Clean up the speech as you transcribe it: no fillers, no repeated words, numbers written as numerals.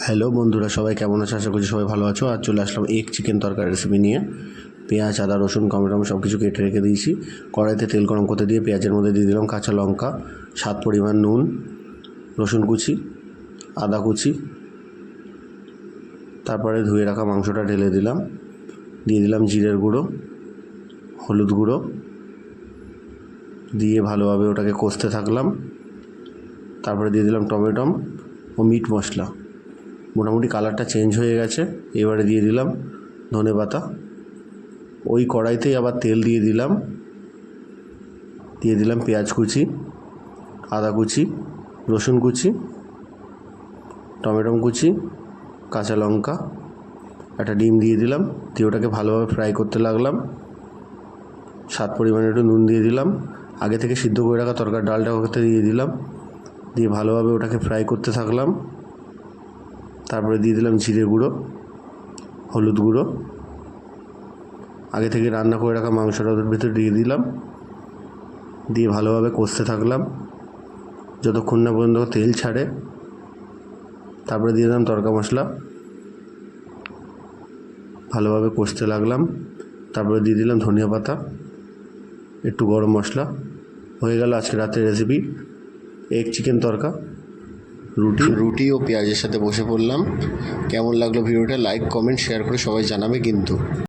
Hello বন্ধুরা, সবাই কেমন আছো? আশা করছি সবাই ভালো আছো। আর চলে আসলাম এগ চিকেন তরকারি রেসিপি নিয়ে। পেঁয়াজ, আদা, রসুন, টমেটো সব কিছু কেটে রেখে দিয়েছি। কড়াইতে তেল গরম করতে দিয়ে পেঁয়াজের মধ্যে দিয়ে দিলাম কাঁচা লঙ্কা, স্বাদ পরিমাণ নুন, রসুন কুচি, আদা কুচি, তারপরে ধুয়ে রাখা মাংসটা ঢেলে দিলাম। দিয়ে দিলাম জিরের গুঁড়ো, হলুদ গুঁড়ো, দিয়ে ভালোভাবে ওটাকে কষতে থাকলাম। তারপরে দিয়ে দিলাম টমেটো ও মিট মশলা। মোটামুটি কালারটা চেঞ্জ হয়ে গেছে। এবারে দিয়ে দিলাম ধনেপাতা। ওই কড়াইতেই আবার তেল দিয়ে দিলাম পেঁয়াজ কুচি, আদা কুচি, রসুন কুচি, টমেটো কুচি, কাঁচা লঙ্কা, একটা ডিম দিয়ে দিলাম। দিয়ে ওটাকে ভালোভাবে ফ্রাই করতে লাগলাম। স্বাদ পরিমাণে একটু নুন দিয়ে দিলাম। আগে থেকে সিদ্ধ করে রাখা তরকার ডালটা ওটাতে দিয়ে দিলাম। দিয়ে ভালোভাবে ওটাকে ফ্রাই করতে থাকলাম। তারপরে দিয়ে দিলাম জিরে গুঁড়ো, হলুদ গুঁড়ো, আগে থেকে রান্না করে রাখা মাংসটা ওদের ভিতরে দিয়ে দিলাম। দিয়ে ভালোভাবে কষতে থাকলাম যতক্ষণ না পর্যন্ত তেল ছাড়ে। তারপরে দিয়ে দিলাম তড়কা মশলা, ভালোভাবে কষতে লাগলাম। তারপরে দিয়ে দিলাম ধনিয়া পাতা, একটু গরম মশলা। হয়ে গেল আজকে রাতের রেসিপি এগ চিকেন তড়কা। রুটি ও পেঁয়াজের সাথে বসে পড়লাম। কেমন লাগলো ভিডিওটা? লাইক, কমেন্ট, শেয়ার করে সবাই জানাবে কিন্তু।